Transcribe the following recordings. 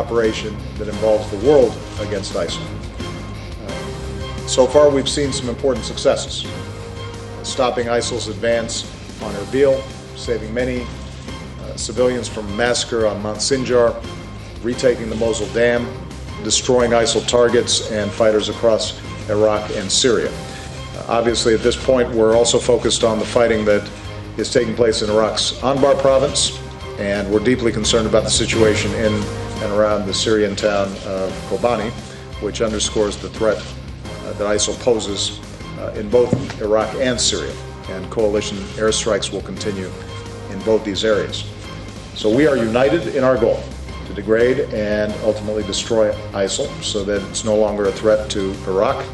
operation that involves the world against ISIL. So far, we've seen some important successes. Stopping ISIL's advance on Erbil, saving many civilians from a massacre on Mount Sinjar, retaking the Mosul Dam, destroying ISIL targets and fighters across Iraq and Syria. Obviously, at this point, we're also focused on the fighting that is taking place in Iraq's Anbar province, and we're deeply concerned about the situation in and around the Syrian town of Kobani, which underscores the threat that ISIL poses in both Iraq and Syria, and coalition airstrikes will continue in both these areas. So we are united in our goal to degrade and ultimately destroy ISIL so that it's no longer a threat to Iraq,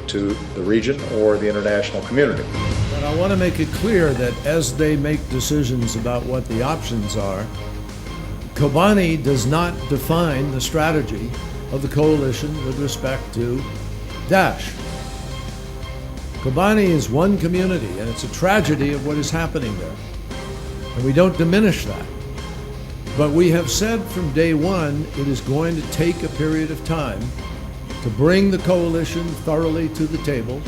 to the region, or the international community. But I want to make it clear that as they make decisions about what the options are, Kobani does not define the strategy of the coalition with respect to Daesh. Kobani is one community, and it's a tragedy of what is happening there. And we don't diminish that. But we have said from day one, it is going to take a period of time to bring the coalition thoroughly to the table,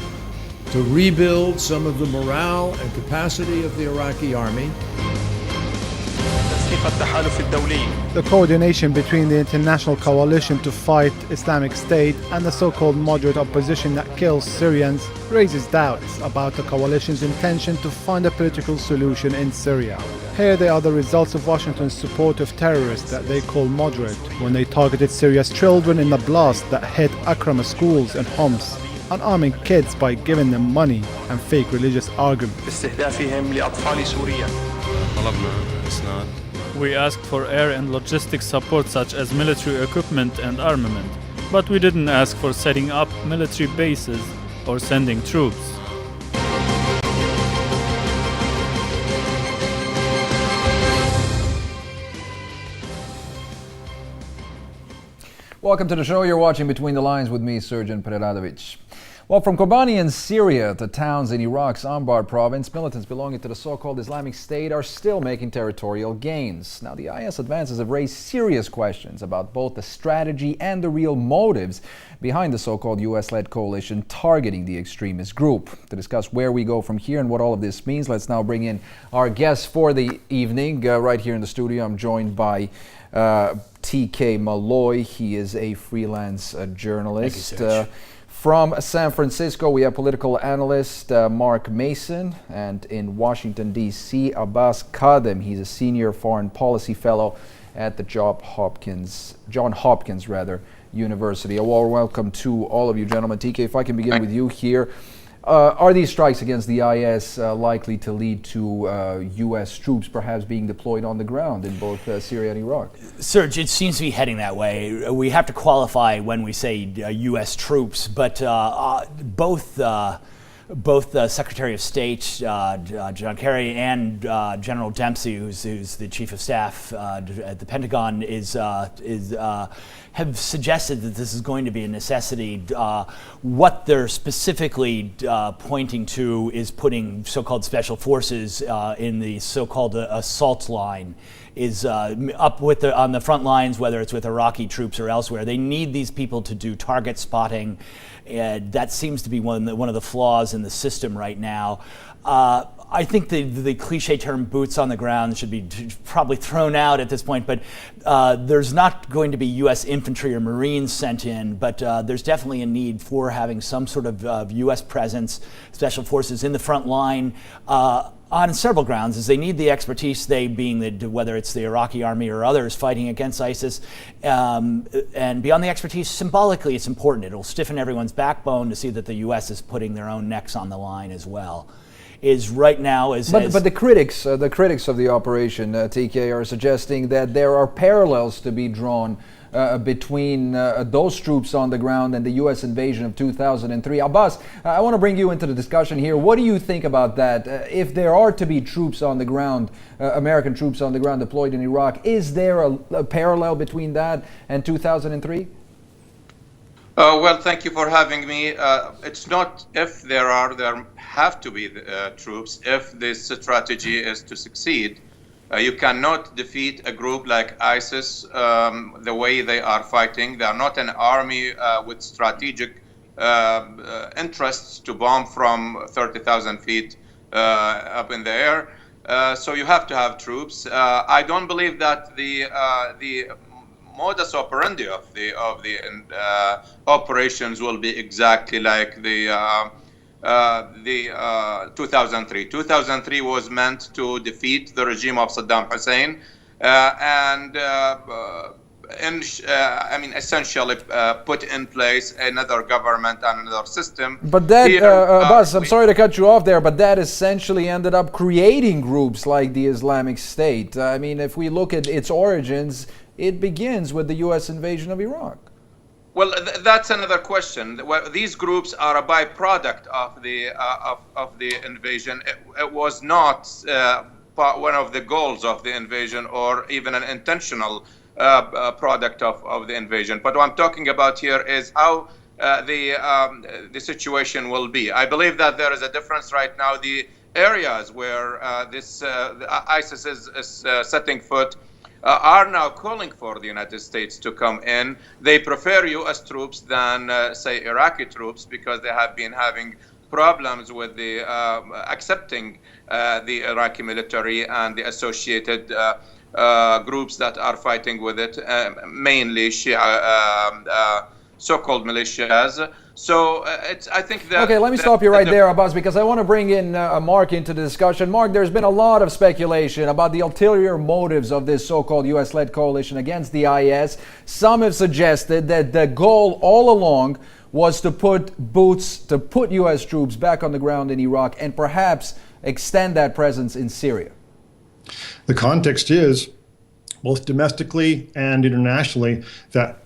to rebuild some of the morale and capacity of the Iraqi army. The coordination between the international coalition to fight Islamic State and the so-called moderate opposition that kills Syrians raises doubts about the coalition's intention to find a political solution in Syria. Here they are the results of Washington's support of terrorists that they call moderate when they targeted Syria's children in the blast that hit Akrama schools and Homs, unarming kids by giving them money and fake religious arguments. We asked for air and logistic support such as military equipment and armament, but we didn't ask for setting up military bases or sending troops. Welcome to the show. You're watching Between the Lines with me, Sergeant Preradovic. Well, from Kobani in Syria to towns in Iraq's Anbar province, militants belonging to the so-called Islamic State are still making territorial gains. Now, the IS advances have raised serious questions about both the strategy and the real motives behind the so-called US-led coalition targeting the extremist group. To discuss where we go from here and what all of this means, let's now bring in our guests for the evening. Right here in the studio, I'm joined by TK Malloy. He is a freelance journalist. Thank you, Serge. From San Francisco, we have political analyst Mark Mason, and in Washington, D.C., Abbas Kadem. He's a senior foreign policy fellow at the Johns Hopkins University. A warm welcome to all of you, gentlemen. TK, if I can begin with you here. Are these strikes against the IS likely to lead to U.S. troops perhaps being deployed on the ground in both Syria and Iraq? Serge, it seems to be heading that way. We have to qualify when we say U.S. troops, but both Secretary of State John Kerry and General Dempsey, who's the Chief of Staff at the Pentagon, have suggested that this is going to be a necessity. What they're specifically pointing to is putting so-called special forces in the so-called assault line, is up with on the front lines, whether it's with Iraqi troops or elsewhere. They need these people to do target spotting. That seems to be one of the flaws in the system right now. I think the cliche term boots on the ground should be probably thrown out at this point, but there's not going to be U.S. infantry or Marines sent in, but there's definitely a need for having some sort of U.S. presence, special forces in the front line, on several grounds, as they need the expertise, they being whether it's the Iraqi army or others fighting against ISIS. And beyond the expertise, symbolically it's important. It'll stiffen everyone's backbone to see that the U.S. is putting their own necks on the line as well. But the critics of the operation, TK, are suggesting that there are parallels to be drawn between those troops on the ground and the U.S. invasion of 2003. Abbas, I want to bring you into the discussion here. What do you think about that? If there are to be troops on the ground, American troops on the ground deployed in Iraq, is there a parallel between that and 2003? Well, thank you for having me. It's not if there have to be troops, if this strategy is to succeed. You cannot defeat a group like ISIS the way they are fighting. They are not an army with strategic interests to bomb from 30,000 feet up in the air. So you have to have troops. I don't believe that the modus operandi of the operations will be exactly like the 2003. 2003 was meant to defeat the regime of Saddam Hussein essentially put in place another government and another system. But that, Abbas, I'm sorry to cut you off there, but that essentially ended up creating groups like the Islamic State. I mean, if we look at its origins, it begins with the U.S. invasion of Iraq. Well, that's another question. These groups are a byproduct of the invasion. It was not one of the goals of the invasion, or even an intentional product of the invasion. But what I'm talking about here is how the situation will be. I believe that there is a difference right now. The areas where ISIS is setting foot are now calling for the United States to come in. They prefer U.S. troops than, say, Iraqi troops, because they have been having problems with the accepting the Iraqi military and the associated groups that are fighting with it, mainly Shia so-called militias. So I think that... Okay, let me stop you right there, Abbas, because I want to bring in Mark into the discussion. Mark, there's been a lot of speculation about the ulterior motives of this so-called U.S.-led coalition against the IS. Some have suggested that the goal all along was to put U.S. troops back on the ground in Iraq and perhaps extend that presence in Syria. The context is, both domestically and internationally, that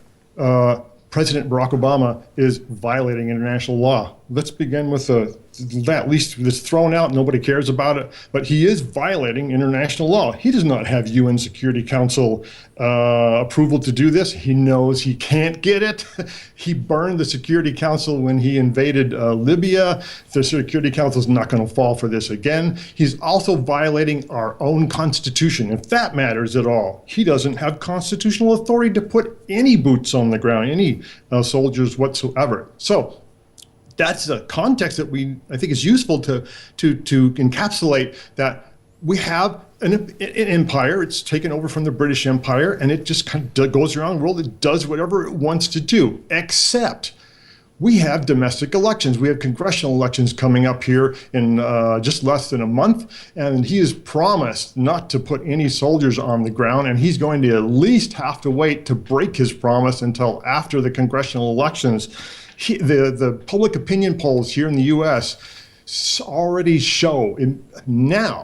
President Barack Obama is violating international law. Let's begin with that. At least it's thrown out, nobody cares about it, but he is violating international law. He does not have UN Security Council approval to do this. He knows he can't get it. He burned the Security Council when he invaded Libya. The Security Council is not going to fall for this again. He's also violating our own Constitution, if that matters at all. He doesn't have constitutional authority to put any boots on the ground, any soldiers whatsoever. So that's a context that I think is useful to encapsulate that we have an empire. It's taken over from the British Empire, and it just kind of goes around the world. It does whatever it wants to do, except we have domestic elections. We have congressional elections coming up here in just less than a month, and he has promised not to put any soldiers on the ground, and he's going to at least have to wait to break his promise until after the congressional elections. The public opinion polls here in the U.S. already show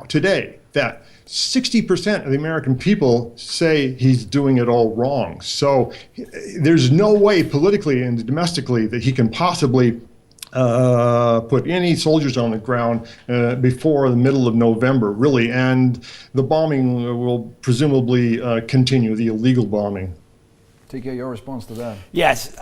today, that 60% of the American people say he's doing it all wrong. So there's no way politically and domestically that he can possibly put any soldiers on the ground before the middle of November, really. And the bombing will presumably continue, the illegal bombing. TK, your response to that? Yes.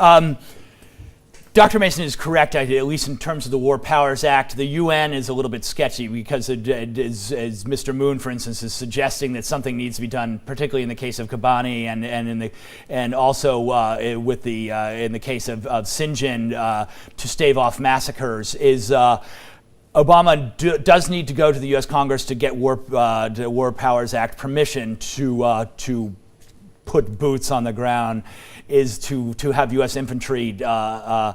Dr. Mason is correct, at least in terms of the War Powers Act. The UN is a little bit sketchy because, as Mr. Moon, for instance, is suggesting that something needs to be done, particularly in the case of Kobani and also in the case of Sinjar, to stave off massacres. Obama does need to go to the U.S. Congress to get the War Powers Act permission to put boots on the ground, is to have U.S. infantry join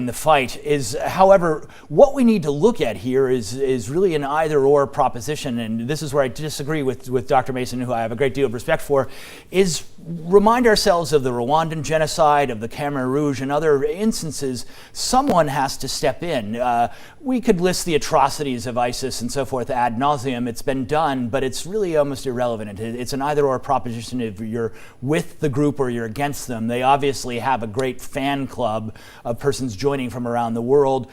the fight. However, what we need to look at here is really an either-or proposition, and this is where I disagree with Dr. Mason, who I have a great deal of respect for, is remind ourselves of the Rwandan genocide, of the Khmer Rouge, and other instances. Someone has to step in. We could list the atrocities of ISIS and so forth ad nauseum. It's been done, but it's really almost irrelevant. It's an either-or proposition if you're with the group or you're against them. They obviously have a great fan club of persons joining from around the world.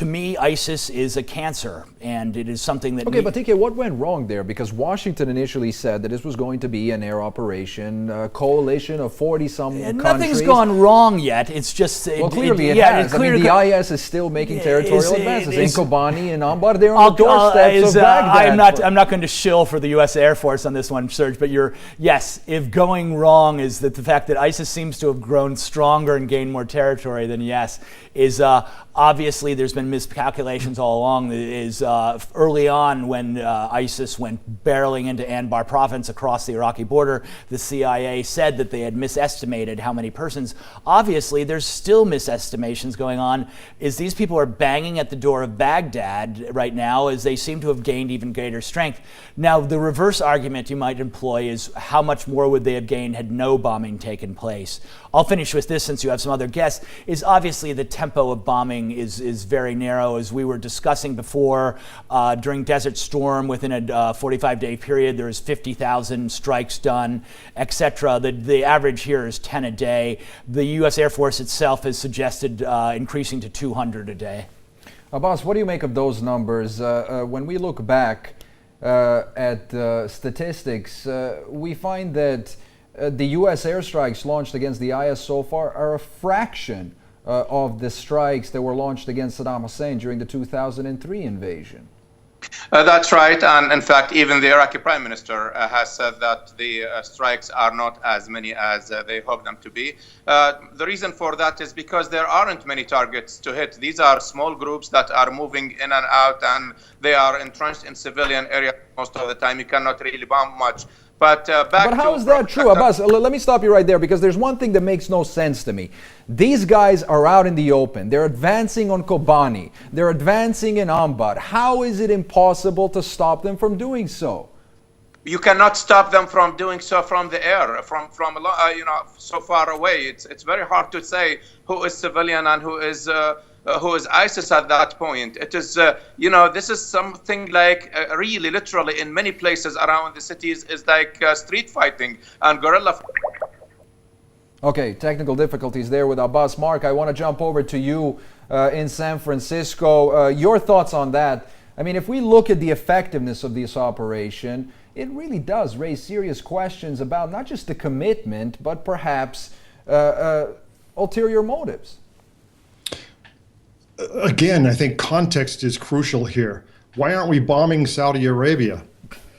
to me, ISIS is a cancer, and it is something that. Okay, but TK, what went wrong there? Because Washington initially said that this was going to be an air operation, a coalition of 40-some countries. Nothing's gone wrong yet. It's just well, clearly it has. I mean, the IS is still making territorial advances in Kobani and Anbar. They're on the doorsteps of Baghdad. I'm not going to shill for the U.S. Air Force on this one, Serge. But yes, if going wrong is that the fact that ISIS seems to have grown stronger and gained more territory, then yes, is obviously there's been miscalculations all along. Is early on when ISIS went barreling into Anbar province across the Iraqi border, the CIA said that they had misestimated how many persons. Obviously, there's still misestimations going on. Is these people are banging at the door of Baghdad right now, as they seem to have gained even greater strength. Now, the reverse argument you might employ is how much more would they have gained had no bombing taken place? I'll finish with this since you have some other guests. Is obviously the tempo of bombing is very narrow, as we were discussing before. During Desert Storm, within a 45-day period, there was 50,000 strikes done, etc. The average here is 10 a day. The U.S. Air Force itself has suggested increasing to 200 a day. Abbas, what do you make of those numbers? When we look back at statistics, we find that the U.S. airstrikes launched against the IS so far are a fraction of the strikes that were launched against Saddam Hussein during the 2003 invasion. That's right, and in fact, even the Iraqi Prime Minister has said that the strikes are not as many as they hope them to be. The reason for that is because there aren't many targets to hit. These are small groups that are moving in and out, and they are entrenched in civilian areas most of the time. You cannot really bomb much. But how is that true, Abbas? Let me stop you right there, because there's one thing that makes no sense to me. These guys are out in the open. They're advancing on Kobani. They're advancing in Anbar. How is it impossible to stop them from doing so? You cannot stop them from doing so from the air, from so far away. It's very hard to say who is civilian and who is ISIS at that point. It is, this is something like really, literally, in many places around the cities, is like street fighting and guerrilla. Okay, technical difficulties there with Abbas. Mark, I want to jump over to you in San Francisco. Your thoughts on that? I mean, if we look at the effectiveness of this operation, it really does raise serious questions about not just the commitment, but perhaps ulterior motives. Again, I think context is crucial here. Why aren't we bombing Saudi Arabia?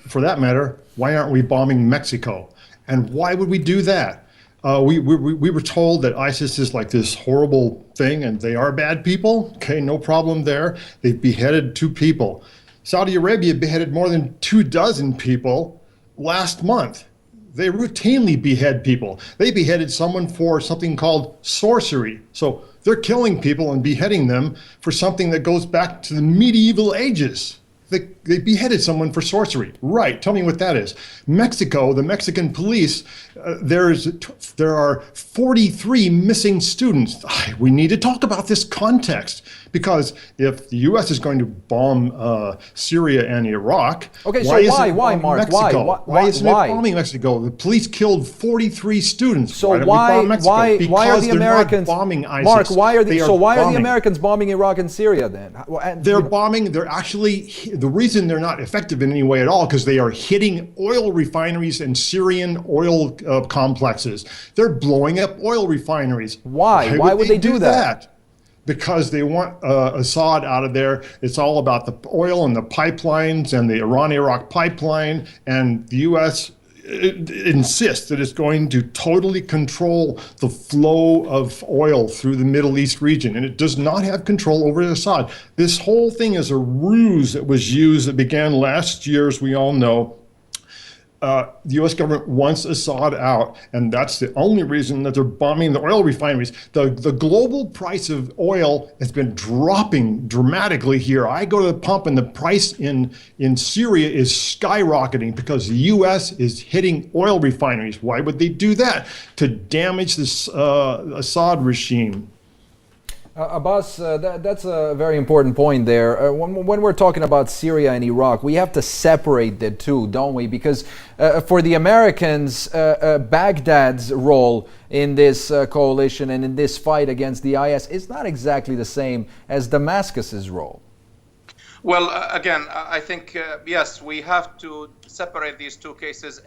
For that matter, why aren't we bombing Mexico? And why would we do that? We were told that ISIS is like this horrible thing, and they are bad people. Okay, no problem there. They beheaded 2 people. Saudi Arabia beheaded more than 24 people last month. They routinely behead people. They beheaded someone for something called sorcery. So they're killing people and beheading them for something that goes back to the medieval ages. They beheaded someone for sorcery. Right, tell me what that is. Mexico, the Mexican police, there are 43 missing students. We need to talk about this context, because if the U.S. is going to bomb Syria and Iraq, okay, why Mark? Why isn't it bombing Mexico? The police killed 43 students. So why don't we bomb Mexico? Why are the Americans bombing ISIS? Mark, why are the Americans bombing Iraq and Syria then? They're actually, the reason they're not effective in any way at all, because they are hitting oil refineries and Syrian oil complexes. They're blowing up oil refineries. Why? Why would they do that? Because they want Assad out of there. It's all about the oil and the pipelines and the Iran-Iraq pipeline, and the U.S. insists that it's going to totally control the flow of oil through the Middle East region, and it does not have control over Assad. This whole thing is a ruse that was used, that began last year, as we all know. The U.S. government wants Assad out, and that's the only reason that they're bombing the oil refineries. The global price of oil has been dropping dramatically here. I go to the pump, and the price in Syria is skyrocketing because the U.S. is hitting oil refineries. Why would they do that? To damage this Assad regime. Abbas, that's a very important point there. When we're talking about Syria and Iraq, we have to separate the two, don't we? Because for the Americans, Baghdad's role in this coalition and in this fight against the IS is not exactly the same as Damascus's role. Well, again, I think, yes, we have to separate these two cases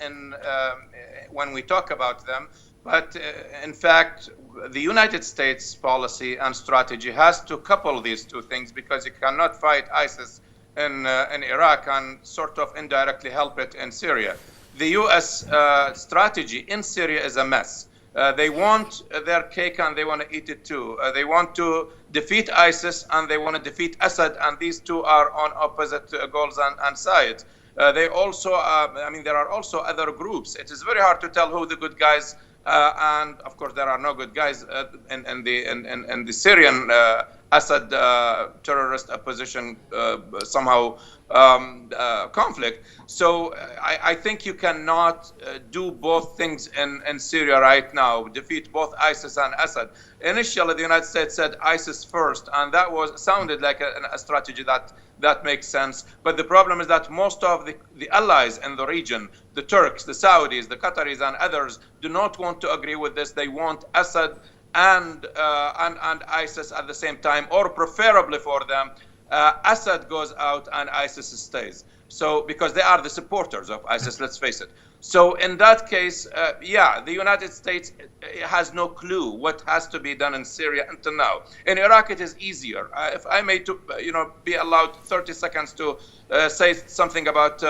when we talk about them. But in fact, the United States policy and strategy has to couple these two things, because you cannot fight ISIS in Iraq and sort of indirectly help it in Syria. The U.S. strategy in Syria is a mess. They want their cake and they want to eat it too. They want to defeat ISIS and they want to defeat Assad, and these two are on opposite goals and sides. They also, there are also other groups. It is very hard to tell who the good guys and of course there are no good guys in the Syrian Assad terrorist opposition somehow conflict. So I think you cannot do both things in Syria right now, defeat both ISIS and Assad. Initially, the United States said ISIS first, and that sounded like a strategy that makes sense. But the problem is that most of the allies in the region, the Turks, the Saudis, the Qataris, and others, do not want to agree with this. They want Assad and ISIS at the same time, or preferably for them, Assad goes out and ISIS stays. So, because they are the supporters of ISIS, let's face it. So in that case, the United States has no clue what has to be done in Syria until now. In Iraq, it is easier. If I may, be allowed 30 seconds to say something about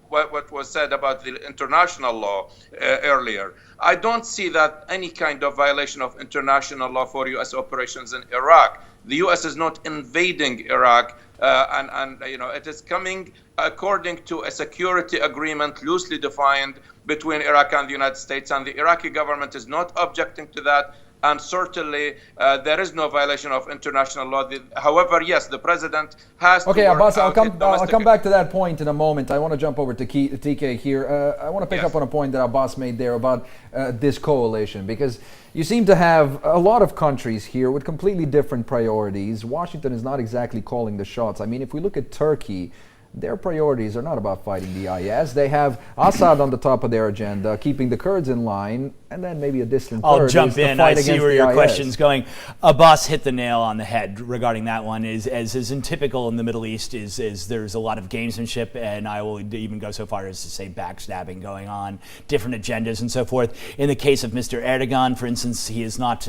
what was said about the international law earlier. I don't see that any kind of violation of international law for U.S. operations in Iraq. The U.S. is not invading Iraq, and it is coming according to a security agreement loosely defined between Iraq and the United States, and the Iraqi government is not objecting to that. And certainly, there is no violation of international law. However, yes, the president has to. Okay, Abbas, I'll come back to that point in a moment. I want to jump over to TK here. I want to pick up on a point that Abbas made there about this coalition, because you seem to have a lot of countries here with completely different priorities. Washington is not exactly calling the shots. I mean, if we look at Turkey, their priorities are not about fighting the IS. They have Assad on the top of their agenda, keeping the Kurds in line, and then maybe a distant third. I'll jump in. I see where your question's going. Abbas hit the nail on the head regarding that one. As is typical in the Middle East, is there's a lot of gamesmanship, and I will even go so far as to say backstabbing going on, different agendas and so forth. In the case of Mr. Erdogan, for instance, he is not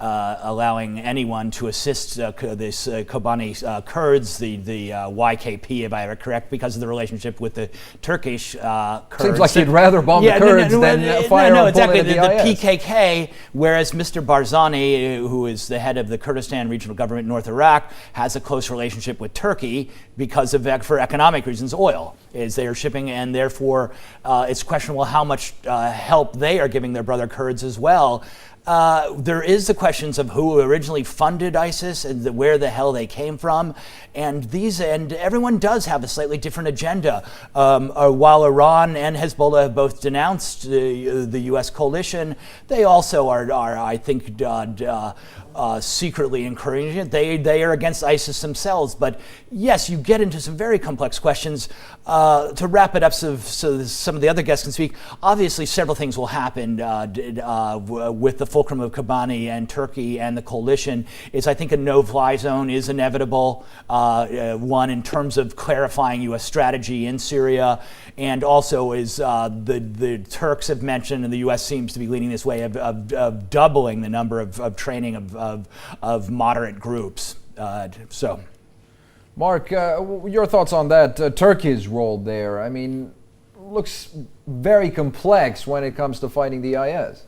allowing anyone to assist this Kobani Kurds, the YKP, if I have it correct, because of the relationship with the Turkish Kurds. Seems like he'd rather bomb the Kurds than fire on exactly. The PKK, whereas Mr. Barzani, who is the head of the Kurdistan Regional Government in North Iraq, has a close relationship with Turkey because of, for economic reasons, oil is they are shipping, and therefore it's questionable how much help they are giving their brother Kurds as well. There is the questions of who originally funded ISIS and where the hell they came from, and everyone does have a slightly different agenda. While Iran and Hezbollah have both denounced the U.S. coalition, they also are I think, secretly encouraging it. They are against ISIS themselves. But yes, you get into some very complex questions. To wrap it up, so some of the other guests can speak. Obviously, several things will happen with the fulcrum of Kobani and Turkey and the coalition. I think a no-fly zone is inevitable. One, in terms of clarifying U.S. strategy in Syria, and also is the Turks have mentioned, and the U.S. seems to be leading this way, of doubling the number of training of moderate groups. Mark, your thoughts on that? Turkey's role there, I mean, looks very complex when it comes to fighting the IS.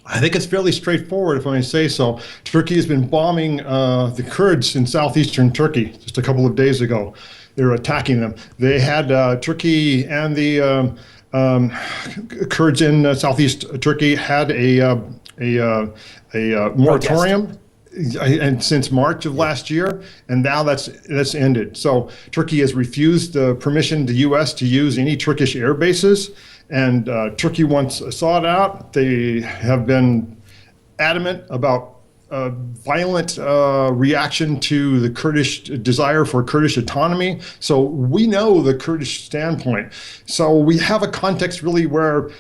I think it's fairly straightforward, if I may say so. Turkey has been bombing the Kurds in southeastern Turkey just a couple of days ago. They were attacking them. They had Turkey and the Kurds in southeast Turkey had a moratorium. And since March of last year, and now that's ended. So Turkey has refused permission to U.S. to use any Turkish air bases, and Turkey wants Assad out. They have been adamant about violent reaction to the Kurdish desire for Kurdish autonomy. So we know the Kurdish standpoint. So we have a context really where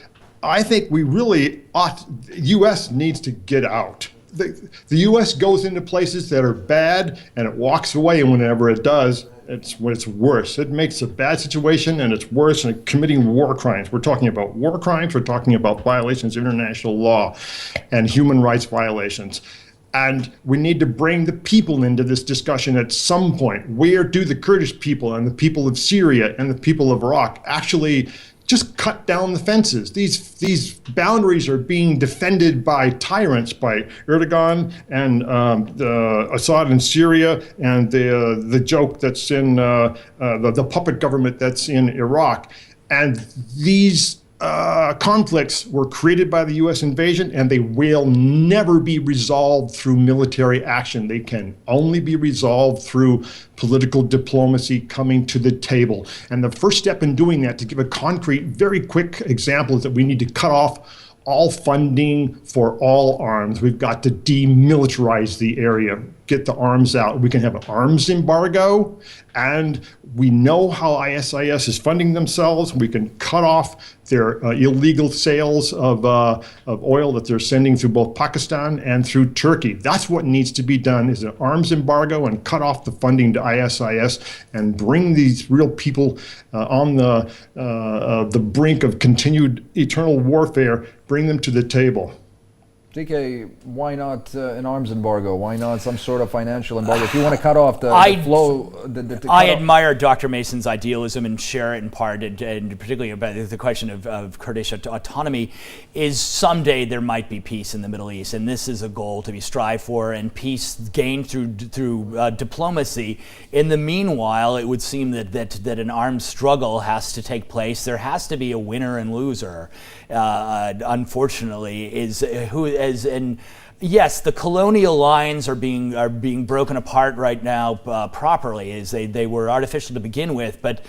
I think we really the U.S. needs to get out. The U.S. goes into places that are bad and it walks away, and whenever it does, it's when it's worse. It makes a bad situation and it's worse, and committing war crimes. We're talking about war crimes, we're talking about violations of international law and human rights violations. And we need to bring the people into this discussion at some point. Where do the Kurdish people and the people of Syria and the people of Iraq actually just cut down the fences? These boundaries are being defended by tyrants, by Erdogan and Assad in Syria, and the joke that's in the puppet government that's in Iraq. And these conflicts were created by the U.S. invasion, and they will never be resolved through military action. They can only be resolved through political diplomacy coming to the table. And the first step in doing that, to give a concrete, very quick example, is that we need to cut off all funding for all arms. We've got to demilitarize the area, get the arms out. We can have an arms embargo, and we know how ISIS is funding themselves. We can cut off their illegal sales of oil that they're sending through both Pakistan and through Turkey. That's what needs to be done, is an arms embargo, and cut off the funding to ISIS and bring these real people on the brink of continued eternal warfare, bring them to the table. DK, why not an arms embargo? Why not some sort of financial embargo? If you want to cut off the flow... I admire Dr. Mason's idealism and share it in part, and particularly about the question of Kurdish autonomy, is someday there might be peace in the Middle East, and this is a goal to be strived for, and peace gained through diplomacy. In the meanwhile, it would seem that an armed struggle has to take place. There has to be a winner and loser. Unfortunately, yes, the colonial lines are being broken apart right now properly, as they were artificial to begin with. But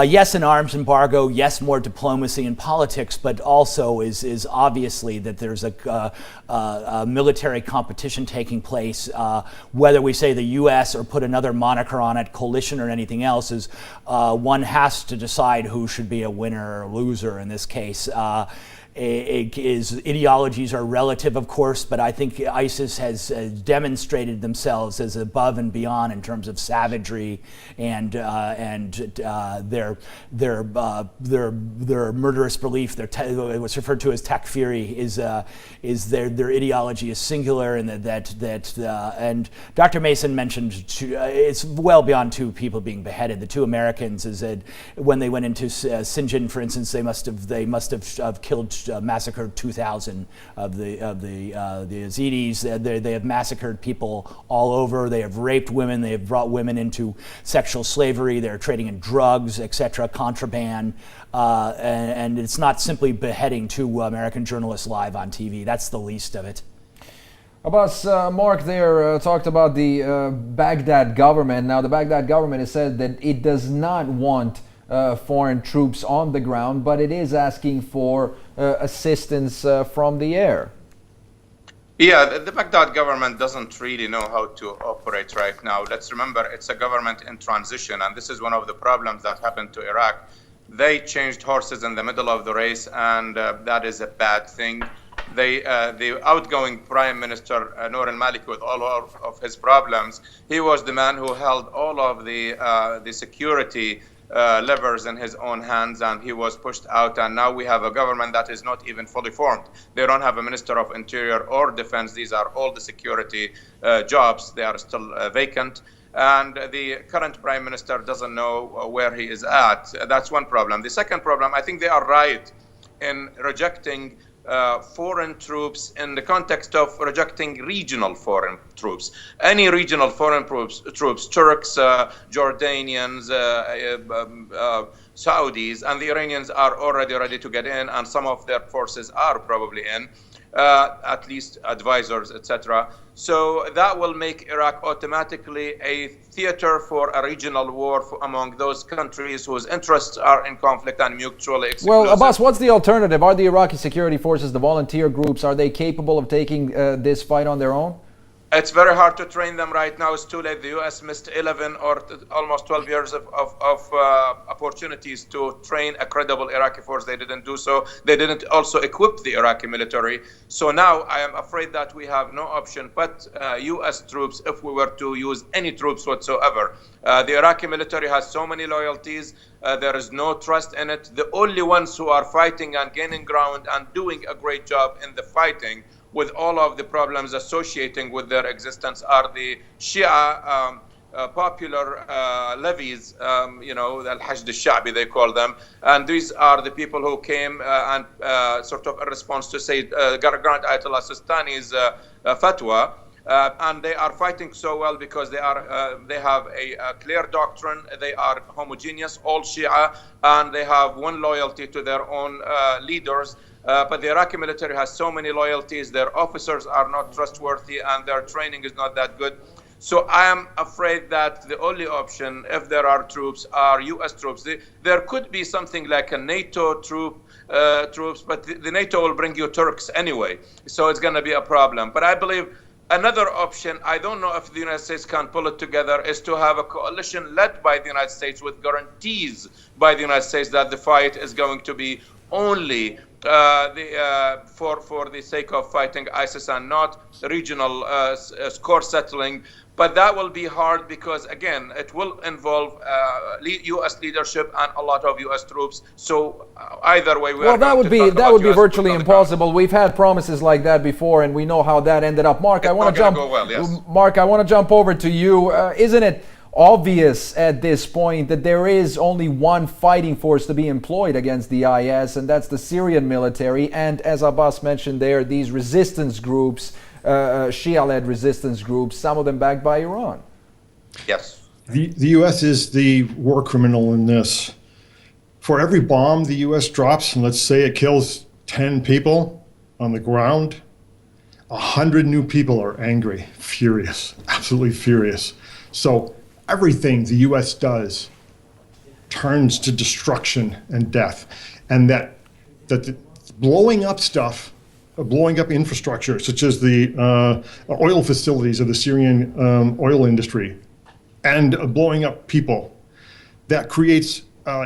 yes, an arms embargo, yes, more diplomacy and politics, but also is obviously that there's a military competition taking place. Whether we say the U.S. or put another moniker on it, coalition or anything else, is one has to decide who should be a winner or loser in this case. Ideologies are relative, of course, but I think ISIS has demonstrated themselves as above and beyond in terms of savagery and their murderous belief. What's referred to as takfiri is their ideology is singular, and and Dr. Mason mentioned it's well beyond 2 people being beheaded. The 2 Americans is that when they went into Sinjar, for instance, they must have killed. Massacred 2,000 of the Yazidis. They have massacred people all over. They have raped women. They have brought women into sexual slavery. They're trading in drugs, etc., contraband. And it's not simply beheading 2 American journalists live on TV. That's the least of it. Abbas, Mark there talked about the Baghdad government. Now, the Baghdad government has said that it does not want foreign troops on the ground, but it is asking for assistance from the air. Yeah, the Baghdad government doesn't really know how to operate right now. Let's remember, it's a government in transition, and this is one of the problems that happened to Iraq. They changed horses in the middle of the race, and that is a bad thing. The outgoing Prime Minister, Noor al-Maliki, with all of his problems, he was the man who held all of the security levers in his own hands, and he was pushed out, and now we have a government that is not even fully formed. They don't have a Minister of Interior or Defense. These are all the security jobs. They are still vacant, and the current Prime Minister doesn't know where he is at. That's one problem. The second problem, I think they are right in rejecting foreign troops in the context of rejecting regional foreign troops. Any regional foreign troops, Turks, Jordanians, Saudis, and the Iranians are already ready to get in, and some of their forces are probably in, at least advisors, etc. So that will make Iraq automatically a theater for a regional war among those countries whose interests are in conflict and mutually exclusive. Well, Abbas, what's the alternative? Are the Iraqi security forces, the volunteer groups, are they capable of taking this fight on their own? It's very hard to train them right now. It's too late. The U.S. missed 11 or almost 12 years of opportunities to train a credible Iraqi force. They didn't do so. They didn't also equip the Iraqi military. So now I am afraid that we have no option but U.S. troops if we were to use any troops whatsoever. The Iraqi military has so many loyalties. There is no trust in it. The only ones who are fighting and gaining ground and doing a great job in the fighting with all of the problems associating with their existence are the Shia popular levies, al-Hashd al-Sha'bi they call them. And these are the people who came and sort of in response to say Grand Ayatollah Sistani's fatwa. And they are fighting so well because they have a clear doctrine. They are homogeneous, all Shia, and they have one loyalty to their own leaders. But the Iraqi military has so many loyalties. Their officers are not trustworthy, and their training is not that good. So I am afraid that the only option, if there are troops, are U.S. troops. There could be something like a NATO troops, but the NATO will bring you Turks anyway. So it's going to be a problem. But I believe another option, I don't know if the United States can pull it together, is to have a coalition led by the United States with guarantees by the United States that the fight is going to be only for the sake of fighting ISIS and not regional score settling. But that will be hard because, again, it will involve U.S. leadership and a lot of U.S. troops. So either way, that would be virtually impossible. We've had promises like that before, and we know how that ended up. Mark, I want to jump. Mark, I want to jump over to you. Isn't it obvious at this point that there is only one fighting force to be employed against the IS, and that's the Syrian military? And as Abbas mentioned, there these resistance groups. Shia-led resistance groups, some of them backed by Iran. Yes. The U.S. is the war criminal in this. For every bomb the U.S. drops, and let's say it kills 10 people on the ground, 100 new people are angry, furious, absolutely furious. So everything the U.S. does turns to destruction and death. And that the blowing up stuff, blowing up infrastructure, such as the oil facilities of the Syrian oil industry, and blowing up people, that creates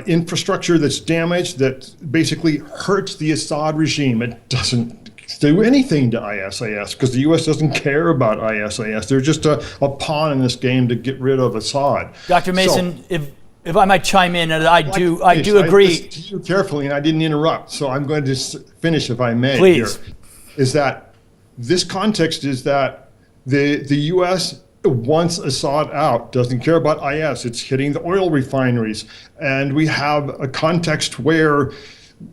infrastructure that's damaged, that basically hurts the Assad regime. It doesn't do anything to ISIS because the U.S. doesn't care about ISIS. They're just a pawn in this game to get rid of Assad. Dr. Mason, if I might chime in, and I do agree. I listened to you carefully, and I didn't interrupt, so I'm going to finish, if I may. Please. Here. Is that this context is that the U.S. wants Assad out, doesn't care about IS. It's hitting the oil refineries. And we have a context where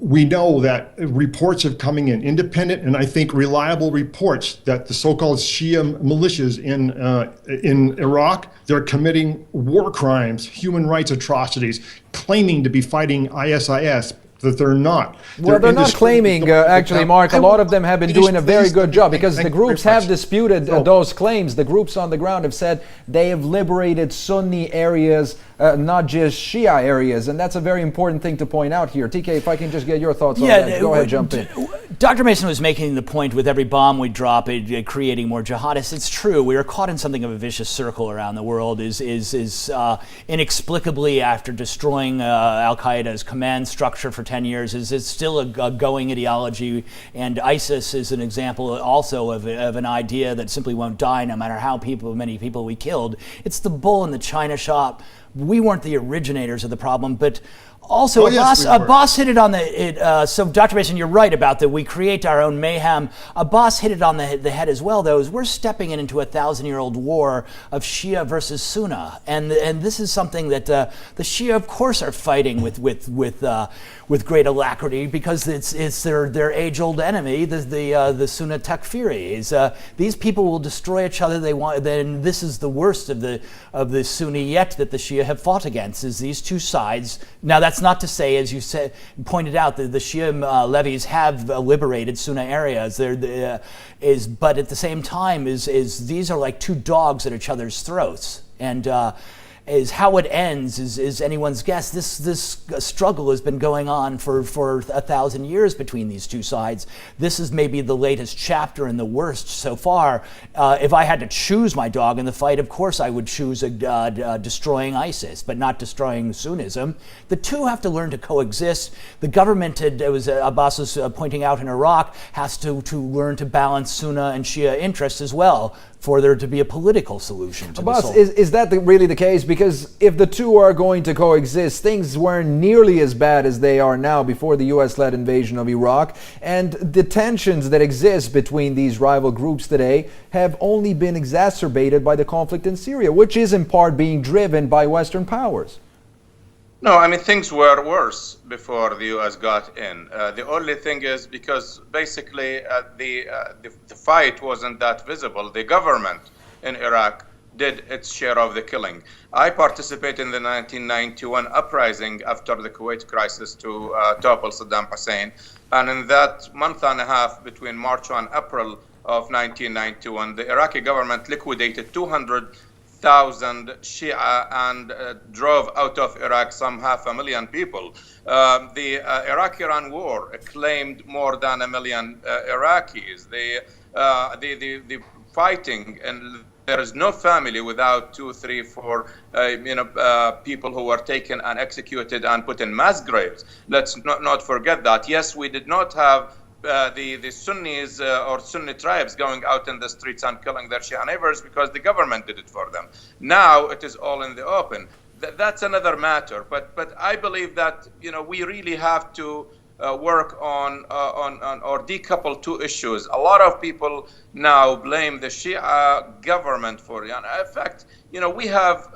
we know that reports are coming in, independent and I think reliable reports, that the so-called Shia militias in Iraq, they're committing war crimes, human rights atrocities, claiming to be fighting ISIS, that they're not. Well, they're not claiming, actually, Mark. A lot of them have been doing a very good job because the groups have disputed those claims. The groups on the ground have said they have liberated Sunni areas, not just Shia areas, and that's a very important thing to point out here. TK, if I can just get your thoughts on that. Go ahead, jump in. Dr. Mason was making the point with every bomb we drop, creating more jihadists. It's true. We are caught in something of a vicious circle around the world. Is inexplicably, after destroying Al-Qaeda's command structure for 10 years, is still a going ideology. And ISIS is an example also of an idea that simply won't die no matter how many people we killed. It's the bull in the china shop. We weren't the originators of the problem, but also, Abbas hit it on so Dr. Mason, you're right about that we create our own mayhem. Abbas hit it on the head as well, though, is we're stepping into a 1,000-year-old war of Shia versus Sunni. And this is something that the Shia, of course, are fighting with great alacrity because it's their age-old enemy, the Sunni Takfiris. These people will destroy each other. Then this is the worst of the Sunni yet that the Shia have fought against, is these two sides. Now, that's not to say, as you pointed out, that the Shia levies have liberated Sunni areas. But at the same time, is these are like two dogs at each other's throats, and how it ends is anyone's guess. This struggle has been going on for 1,000 years between these two sides. This is maybe the latest chapter and the worst so far. If I had to choose my dog in the fight, of course I would choose destroying ISIS, but not destroying Sunnism. The two have to learn to coexist. The government, Abbas was pointing out in Iraq, has to learn to balance Sunni and Shia interests as well for there to be a political solution to Abbas, this. is that really the case? Because if the two are going to coexist, things weren't nearly as bad as they are now before the U.S.-led invasion of Iraq, and the tensions that exist between these rival groups today have only been exacerbated by the conflict in Syria, which is in part being driven by Western powers. No, I mean, things were worse before the U.S. got in. The only thing is because basically the fight wasn't that visible. The government in Iraq did its share of the killing. I participated in the 1991 uprising after the Kuwait crisis to topple Saddam Hussein. And in that month and a half between March and April of 1991, the Iraqi government liquidated 200,000 Shia and drove out of Iraq some 500,000 people. The Iraq-Iran war claimed more than 1 million Iraqis. The fighting, and there is no family without 2, 3, 4 people who were taken and executed and put in mass graves. Let's not forget that. Yes, we did not have the Sunnis or Sunni tribes going out in the streets and killing their Shia neighbors because the government did it for them. Now it is all in the open. That's another matter. But I believe that we really have to work on or decouple two issues. A lot of people now blame the Shia government for it. In fact, we have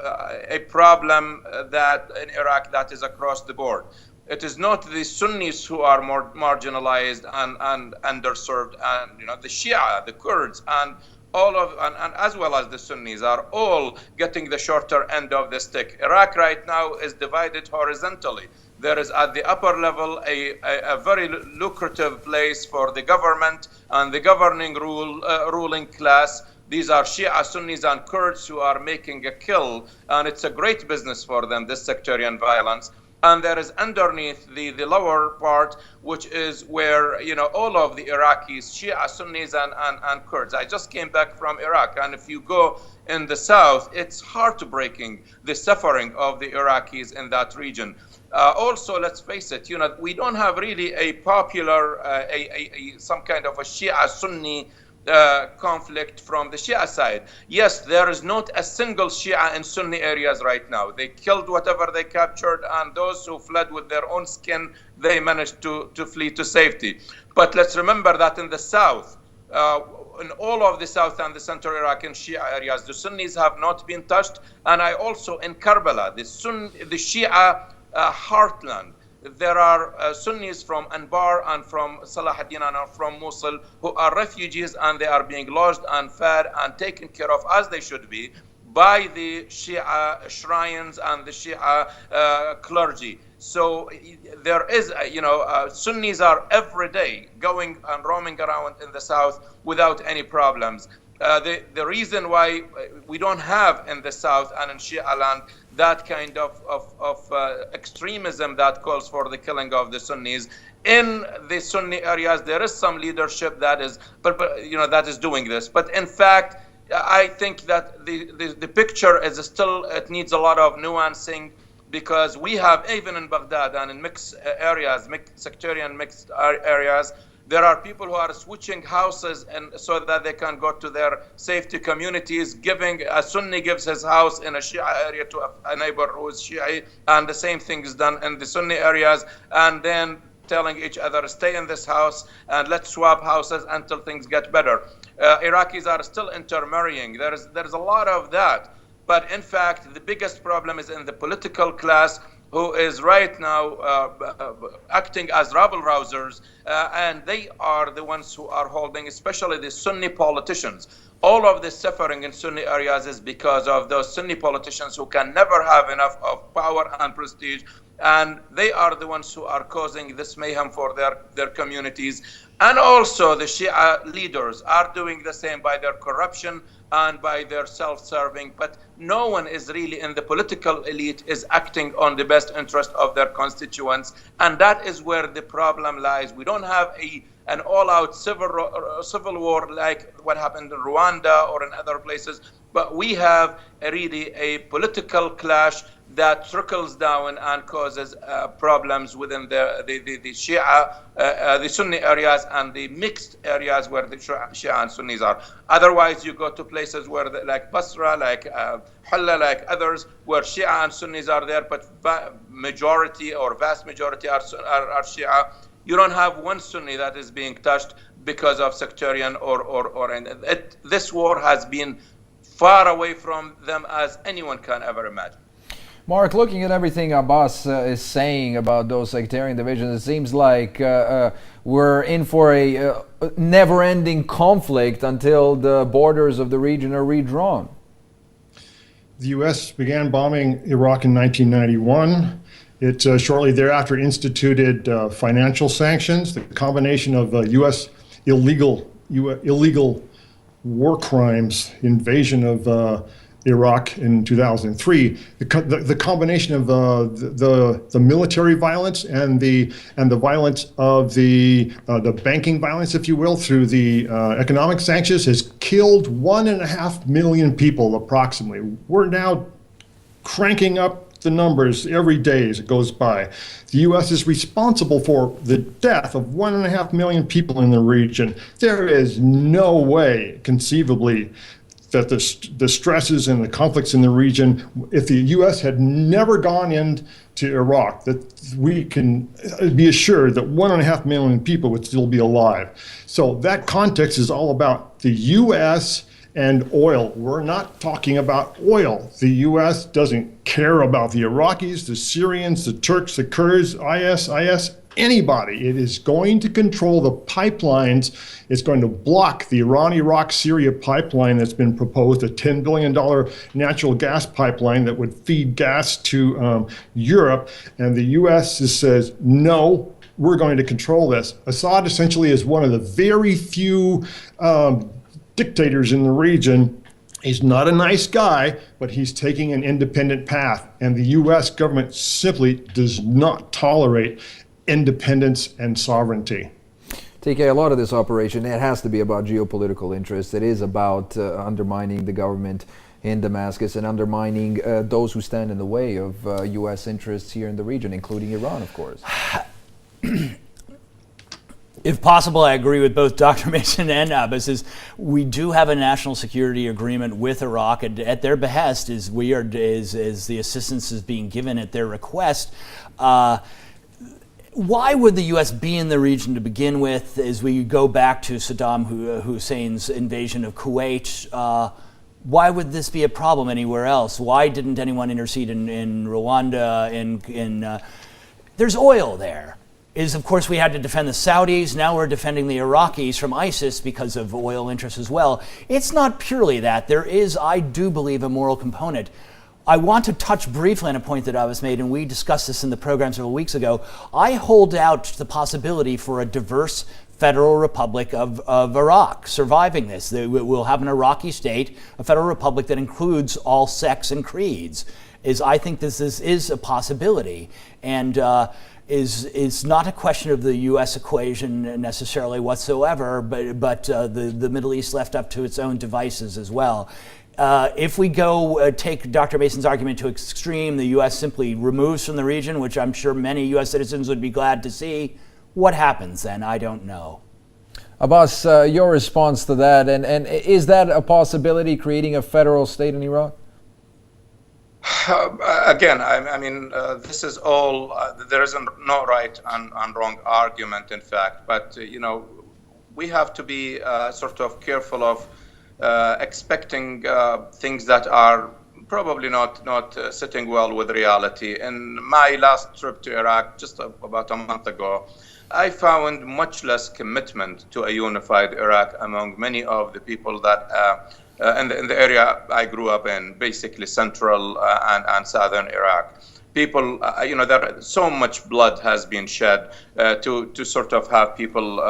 a problem that in Iraq that is across the board. It is not the Sunnis who are more marginalized and underserved, and the Shia, the Kurds, and and as well as the Sunnis are all getting the shorter end of the stick. Iraq right now is divided horizontally. There is at the upper level a very lucrative place for the government and the governing ruling class. These are Shia, Sunnis, and Kurds who are making a kill, and it's a great business for them, this sectarian violence. And there is underneath the lower part, which is where all of the Iraqis, Shia, Sunnis, and Kurds. I just came back from Iraq, and if you go in the south, it's heartbreaking, the suffering of the Iraqis in that region. Also, let's face it, we don't have really a popular, some kind of a Shia-Sunni conflict from the Shia side. Yes, there is not a single Shia in Sunni areas right now. They killed whatever they captured, and those who fled with their own skin, they managed to flee to safety. But let's remember that in the south, in all of the south and the central Iraq and Shia areas, the Sunnis have not been touched. And I also in Karbala, the Shia heartland, there are Sunnis from Anbar and from Salahuddin and from Mosul who are refugees, and they are being lodged and fed and taken care of as they should be by the Shia shrines and the Shia clergy. So there is, Sunnis are every day going and roaming around in the south without any problems. The reason why we don't have in the south and in Shia land that kind of extremism that calls for the killing of the Sunnis. In the Sunni areas, there is some leadership that is, that is doing this. But in fact, I think that the picture is still, it needs a lot of nuancing, because we have, even in Baghdad and in mixed areas, sectarian mixed areas, there are people who are switching houses and so that they can go to their safety communities, a Sunni gives his house in a Shia area to a neighbor who is Shia, and the same thing is done in the Sunni areas, and then telling each other, stay in this house and let's swap houses until things get better. Iraqis are still intermarrying. There's a lot of that. But in fact, the biggest problem is in the political class, who is right now acting as rabble-rousers, and they are the ones who are holding, especially the Sunni politicians, all of this suffering in Sunni areas is because of those Sunni politicians who can never have enough of power and prestige. And they are the ones who are causing this mayhem for their communities. And also the Shia leaders are doing the same by their corruption and by their self-serving. But no one is really in the political elite is acting on the best interest of their constituents. And that is where the problem lies. We don't have an all-out civil war like what happened in Rwanda or in other places, but we have really a political clash that trickles down and causes problems within the Shia, the Sunni areas and the mixed areas where the Shia and Sunnis are. Otherwise, you go to places where like Basra, like Hulla, like others, where Shia and Sunnis are there, but majority or vast majority are Shia. You don't have one Sunni that is being touched because of sectarian this war has been far away from them as anyone can ever imagine. Mark, looking at everything Abbas is saying about those sectarian divisions, it seems like we're in for a never-ending conflict until the borders of the region are redrawn. The U.S. began bombing Iraq in 1991. It shortly thereafter instituted financial sanctions. The combination of U.S. illegal war crimes, invasion of Iraq in 2003, the combination of the military violence and the violence of the banking violence, if you will, through the economic sanctions has killed 1.5 million people approximately. We're now cranking up the numbers every day as it goes by. The U.S. is responsible for the death of 1.5 million people in the region. There is no way, conceivably, that the stresses and the conflicts in the region, if the U.S. had never gone into Iraq, that we can be assured that 1.5 million people would still be alive. So that context is all about the U.S. and oil. We're not talking about oil. The U.S. doesn't care about the Iraqis, the Syrians, the Turks, the Kurds, IS, anybody. It is going to control the pipelines. It's going to block the Iran-Iraq-Syria pipeline that's been proposed, a $10 billion natural gas pipeline that would feed gas to Europe. And the U.S. says, no, we're going to control this. Assad essentially is one of the very few dictators in the region. He's not a nice guy, but he's taking an independent path. And the U.S. government simply does not tolerate independence and sovereignty. TK, a lot of this operation, it has to be about geopolitical interests. It is about undermining the government in Damascus and undermining those who stand in the way of U.S. interests here in the region, including Iran, of course. If possible, I agree with both Dr. Mason and Abbas. We do have a national security agreement with Iraq, and at their behest, as the assistance is being given at their request. Why would the U.S. be in the region to begin with? As we go back to Saddam Hussein's invasion of Kuwait, why would this be a problem anywhere else? Why didn't anyone intercede in Rwanda? There's oil there. Of course, we had to defend the Saudis. Now we're defending the Iraqis from ISIS because of oil interests as well. It's not purely that. There is, I do believe, a moral component. I want to touch briefly on a point that I was made, and we discussed this in the program several weeks ago. I hold out the possibility for a diverse Federal Republic of Iraq surviving this. We'll have an Iraqi state, a federal republic that includes all sects and creeds. I think this is a possibility, and is not a question of the U.S. equation necessarily whatsoever, but the Middle East left up to its own devices as well. If we go take Dr. Mason's argument to extreme, the U.S. simply removes from the region, which I'm sure many U.S. citizens would be glad to see. What happens then? I don't know. Abbas, your response to that, and is that a possibility, creating a federal state in Iraq? Again, I mean, this is all, there isn't no right and wrong argument, in fact, but, we have to be sort of careful of expecting things that are probably not sitting well with reality. In my last trip to Iraq, just about a month ago, I found much less commitment to a unified Iraq among many of the people that in the area I grew up in, basically central and southern Iraq. People, there so much blood has been shed to sort of have people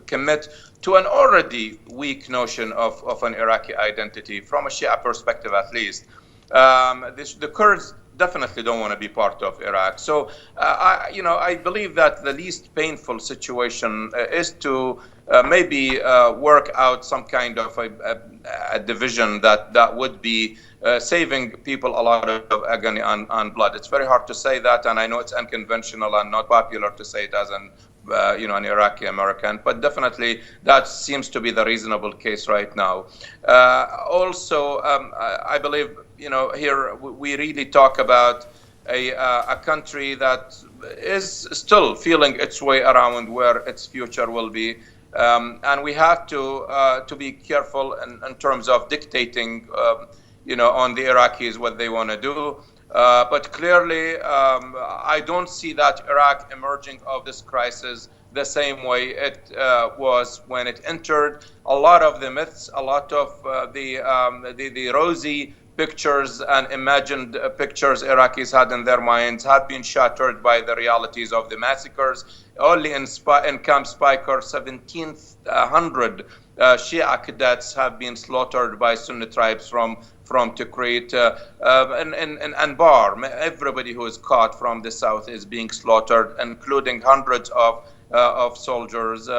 commit to an already weak notion of an Iraqi identity, from a Shia perspective at least. The Kurds definitely don't want to be part of Iraq. So, I believe that the least painful situation is to maybe work out some kind of a division that would be saving people a lot of agony and blood. It's very hard to say that, and I know it's unconventional and not popular to say it as an Iraqi American, but definitely that seems to be the reasonable case right now. Also, I believe, here we really talk about a country that is still feeling its way around where its future will be. And we have to be careful in terms of dictating, on the Iraqis what they want to do. But clearly, I don't see that Iraq emerging of this crisis the same way it was when it entered. A lot of the myths, a lot of the rosy pictures and imagined pictures Iraqis had in their minds had been shattered by the realities of the massacres. Only in Camp Speicher, 1,700 Shia cadets have been slaughtered by Sunni tribes from Tikrit. In Anbar, everybody who is caught from the south is being slaughtered, including hundreds of soldiers.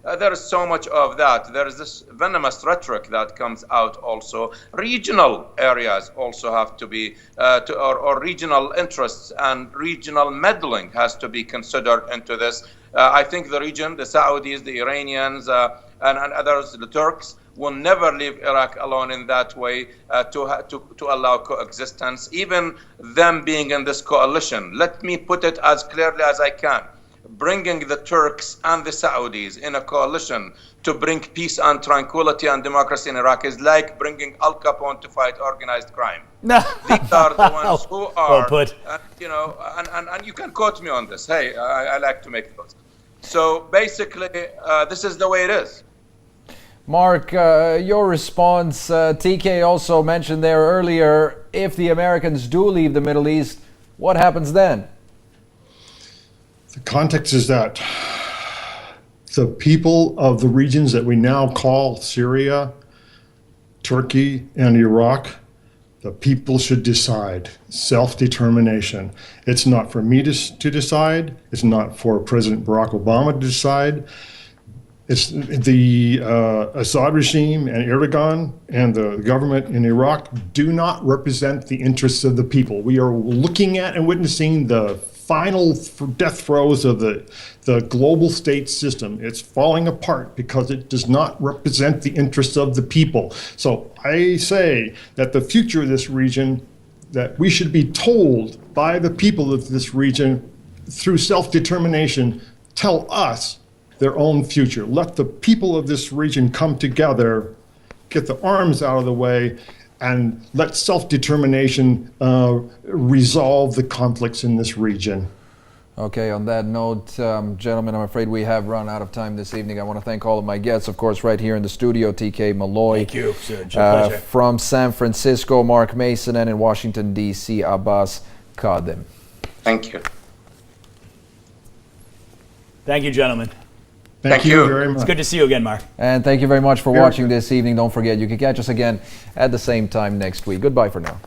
There is so much of that. There is this venomous rhetoric that comes out also. Regional areas also have to be, or regional interests and regional meddling has to be considered into this. I think the region, the Saudis, the Iranians, and others, the Turks, will never leave Iraq alone in that way to allow coexistence, even them being in this coalition. Let me put it as clearly as I can. Bringing the Turks and the Saudis in a coalition to bring peace and tranquility and democracy in Iraq is like bringing Al Capone to fight organized crime. These are the ones who are, well put. And you can quote me on this. Hey, I like to make those. So basically, this is the way it is. Mark, your response, TK also mentioned there earlier, if the Americans do leave the Middle East, what happens then? The context is that the people of the regions that we now call Syria, Turkey, and Iraq, the people should decide. Self-determination. It's not for me to decide. It's not for President Barack Obama to decide. It's the Assad regime and Erdogan and the government in Iraq do not represent the interests of the people. We are looking at and witnessing the final death throes of the global state system. It's falling apart because it does not represent the interests of the people. So I say that the future of this region, that we should be told by the people of this region through self-determination, tell us their own future. Let the people of this region come together, get the arms out of the way, and let self-determination resolve the conflicts in this region. Okay, on that note, gentlemen, I'm afraid we have run out of time this evening. I want to thank all of my guests, of course, right here in the studio, TK Malloy. Thank you, sir. It's a pleasure. From San Francisco, Mark Mason, and in Washington, D.C., Abbas Kadem. Thank you. Thank you, gentlemen. Thank you very much. It's good to see you again, Mark. And thank you very much for watching this evening. Don't forget, you can catch us again at the same time next week. Goodbye for now.